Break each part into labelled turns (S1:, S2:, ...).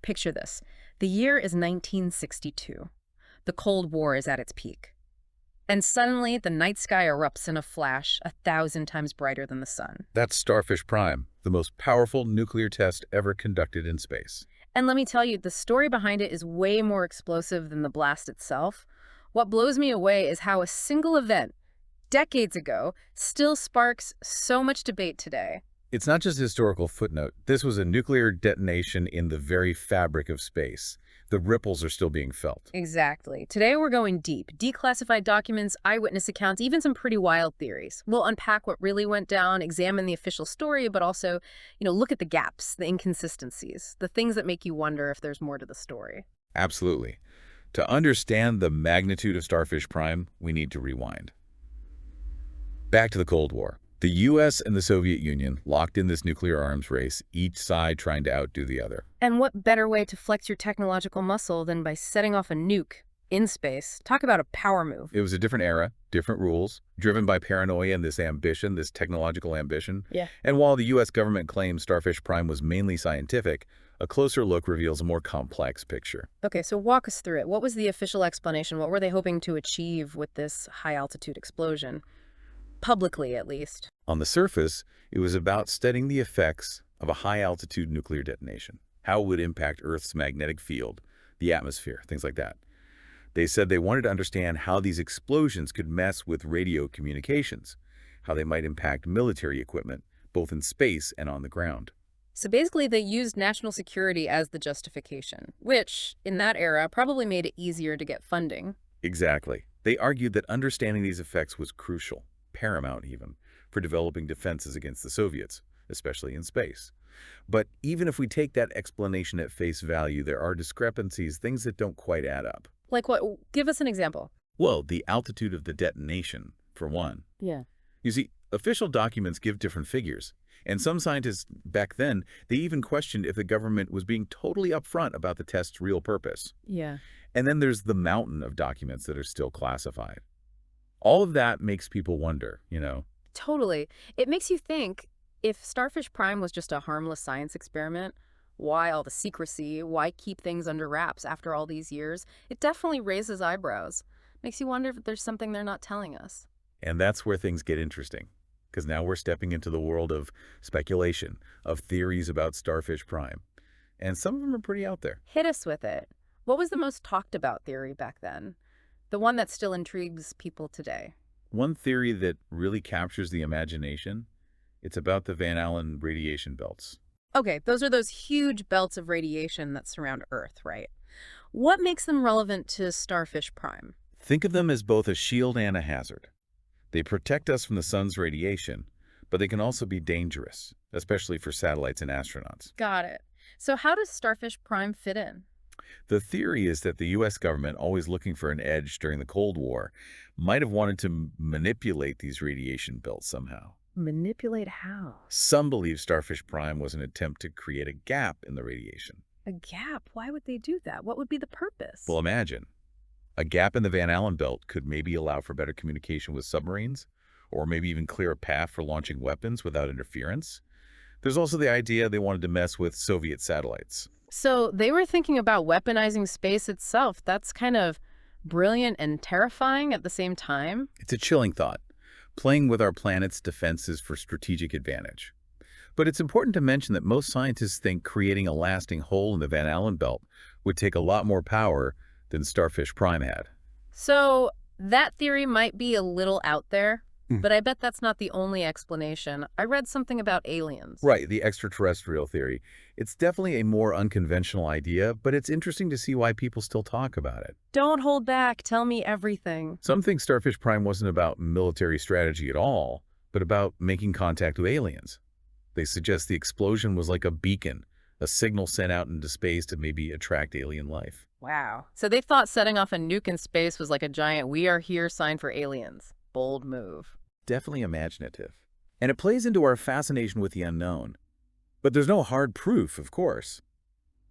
S1: Picture this. The year is 1962. The Cold War is at its peak. And suddenly, the night sky erupts in a flash, 1,000 times brighter than the sun.
S2: That's Starfish Prime, the most powerful nuclear test ever conducted in space.
S1: And let me tell you, the story behind it is way more explosive than the blast itself. What blows me away is how a single event, decades ago, still sparks so much debate today.
S2: It's not just a historical footnote. This was a nuclear detonation in the very fabric of space. The ripples are still being felt.
S1: Exactly. Today we're going deep. Declassified documents, eyewitness accounts, even some pretty wild theories. We'll unpack what really went down, examine the official story, but also, look at the gaps, the inconsistencies, the things that make you wonder if there's more to the story.
S2: Absolutely. To understand the magnitude of Starfish Prime, we need to rewind. Back to the Cold War. The U.S. and the Soviet Union locked in this nuclear arms race, each side trying to outdo the other.
S1: And what better way to flex your technological muscle than by setting off a nuke in space? Talk about a power move.
S2: It was a different era, different rules, driven by paranoia and this ambition, this technological ambition.
S1: Yeah.
S2: And while the U.S. government claims Starfish Prime was mainly scientific, a closer look reveals a more complex picture.
S1: Okay, so walk us through it. What was the official explanation? What were they hoping to achieve with this high-altitude explosion? Publicly, at least.
S2: On the surface, it was about studying the effects of a high-altitude nuclear detonation, how it would impact Earth's magnetic field, the atmosphere, things like that. They said they wanted to understand how these explosions could mess with radio communications, how they might impact military equipment, both in space and on the ground.
S1: So basically, they used national security as the justification, which, in that era, probably made it easier to get funding.
S2: Exactly. They argued that understanding these effects was crucial, paramount even, for developing defenses against the Soviets, especially in space. But even if we take that explanation at face value, there are discrepancies, things that don't quite add up.
S1: Like what? Give us an example.
S2: Well, the altitude of the detonation, for one.
S1: Yeah.
S2: You see, official documents give different figures, and some scientists back then, they even questioned if the government was being totally upfront about the test's real purpose.
S1: Yeah.
S2: And then there's the mountain of documents that are still classified. All of that makes people wonder,
S1: Totally. It makes you think, if Starfish Prime was just a harmless science experiment, why all the secrecy? Why keep things under wraps after all these years? It definitely raises eyebrows. Makes you wonder if there's something they're not telling us.
S2: And that's where things get interesting, because now we're stepping into the world of speculation, of theories about Starfish Prime. And some of them are pretty out there.
S1: Hit us with it. What was the most talked about theory back then? The one that still intrigues people today?
S2: One theory that really captures the imagination, it's about the Van Allen radiation belts.
S1: Okay, those are those huge belts of radiation that surround Earth, right? What makes them relevant to Starfish Prime?
S2: Think of them as both a shield and a hazard. They protect us from the sun's radiation, but they can also be dangerous, especially for satellites and astronauts.
S1: Got it. So how does Starfish Prime fit in?
S2: The theory is that the U.S. government, always looking for an edge during the Cold War, might have wanted to manipulate these radiation belts somehow.
S1: Manipulate how?
S2: Some believe Starfish Prime was an attempt to create a gap in the radiation.
S1: A gap? Why would they do that? What would be the purpose?
S2: Well, imagine. A gap in the Van Allen belt could maybe allow for better communication with submarines, or maybe even clear a path for launching weapons without interference. There's also the idea they wanted to mess with Soviet satellites.
S1: So they were thinking about weaponizing space itself. That's kind of brilliant and terrifying at the same time.
S2: It's a chilling thought, playing with our planet's defenses for strategic advantage. But it's important to mention that most scientists think creating a lasting hole in the Van Allen belt would take a lot more power than Starfish Prime had.
S1: So that theory might be a little out there, but I bet that's not the only explanation. I read something about aliens.
S2: Right, the extraterrestrial theory. It's definitely a more unconventional idea, but it's interesting to see why people still talk about it.
S1: Don't hold back. Tell me everything.
S2: Some think Starfish Prime wasn't about military strategy at all, but about making contact with aliens. They suggest the explosion was like a beacon, a signal sent out into space to maybe attract alien life.
S1: Wow. So they thought setting off a nuke in space was like a giant "we are here" sign for aliens. Bold move.
S2: Definitely imaginative. And it plays into our fascination with the unknown. But there's no hard proof, of course.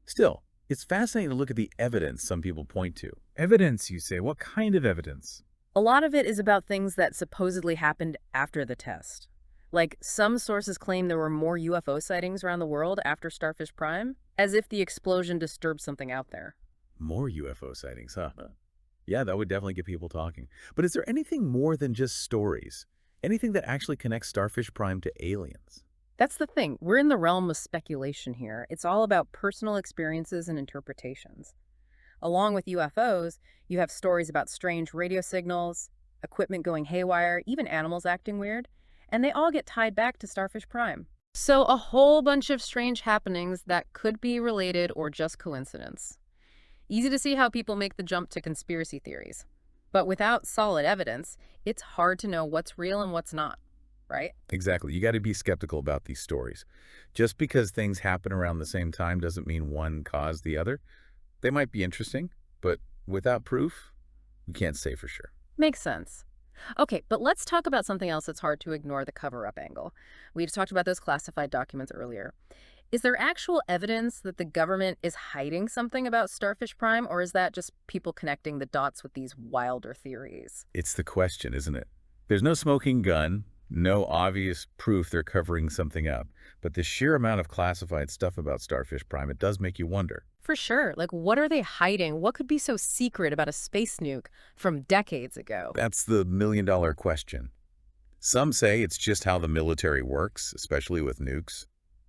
S2: Still, it's fascinating to look at the evidence some people point to.
S3: Evidence, you say? What kind of evidence?
S1: A lot of it is about things that supposedly happened after the test. Like, some sources claim there were more UFO sightings around the world after Starfish Prime, as if the explosion disturbed something out there.
S2: More UFO sightings, huh? Yeah, that would definitely get people talking. But is there anything more than just stories? Anything that actually connects Starfish Prime to aliens?
S1: That's the thing. We're in the realm of speculation here. It's all about personal experiences and interpretations. Along with UFOs, you have stories about strange radio signals, equipment going haywire, even animals acting weird, and they all get tied back to Starfish Prime. So a whole bunch of strange happenings that could be related or just coincidence. Easy to see how people make the jump to conspiracy theories. But without solid evidence, it's hard to know what's real and what's not, right?
S2: Exactly. You got to be skeptical about these stories. Just because things happen around the same time doesn't mean one caused the other. They might be interesting, but without proof, we can't say for sure.
S1: Makes sense. Okay, but let's talk about something else that's hard to ignore, the cover-up angle. We just talked about those classified documents earlier. Is there actual evidence that the government is hiding something about Starfish Prime, or is that just people connecting the dots with these wilder theories?
S2: It's the question, isn't it? There's no smoking gun, no obvious proof they're covering something up. But the sheer amount of classified stuff about Starfish Prime, it does make you wonder.
S1: For sure. Like, what are they hiding? What could be so secret about a space nuke from decades ago?
S2: That's the million-dollar question. Some say it's just how the military works, especially with nukes.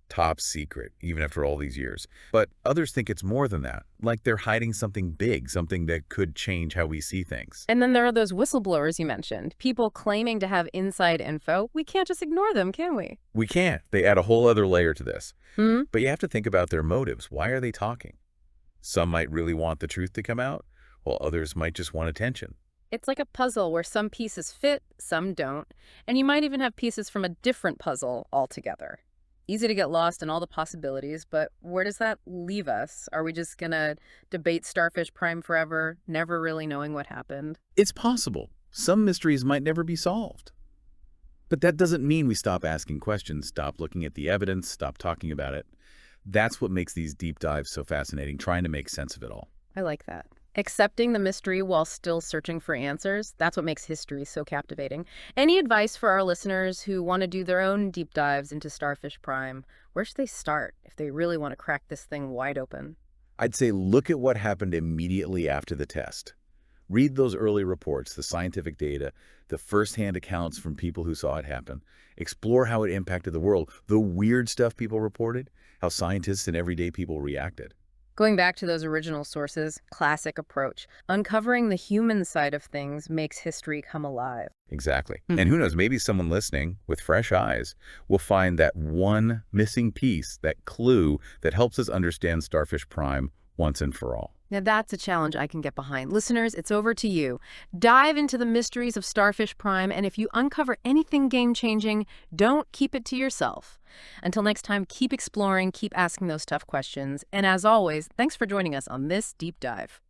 S2: Top secret, even after all these years. But others think it's more than that, like they're hiding something big, something that could change how we see things.
S1: And then there are those whistleblowers you mentioned, people claiming to have inside info. We can't just ignore them, can we?
S2: We can't. They add a whole other layer to this.
S1: Hmm?
S2: But you have to think about their motives. Why are they talking? Some might really want the truth to come out, while others might just want attention.
S1: It's like a puzzle where some pieces fit, some don't. And you might even have pieces from a different puzzle altogether. Easy to get lost in all the possibilities, but where does that leave us? Are we just gonna debate Starfish Prime forever, never really knowing what happened?
S2: It's possible. Some mysteries might never be solved. But that doesn't mean we stop asking questions, stop looking at the evidence, stop talking about it. That's what makes these deep dives so fascinating, trying to make sense of it all.
S1: I like that. Accepting the mystery while still searching for answers, that's what makes history so captivating. Any advice for our listeners who want to do their own deep dives into Starfish Prime? Where should they start if they really want to crack this thing wide open?
S2: I'd say look at what happened immediately after the test. Read those early reports, the scientific data, the first-hand accounts from people who saw it happen. Explore how it impacted the world, the weird stuff people reported, how scientists and everyday people reacted.
S1: Going back to those original sources, classic approach. Uncovering the human side of things makes history come alive.
S2: Exactly. And who knows, maybe someone listening with fresh eyes will find that one missing piece, that clue that helps us understand Starfish Prime once and for all.
S1: Now that's a challenge I can get behind. Listeners, it's over to you. Dive into the mysteries of Starfish Prime, and if you uncover anything game-changing, don't keep it to yourself. Until next time, keep exploring, keep asking those tough questions, and as always, thanks for joining us on this deep dive.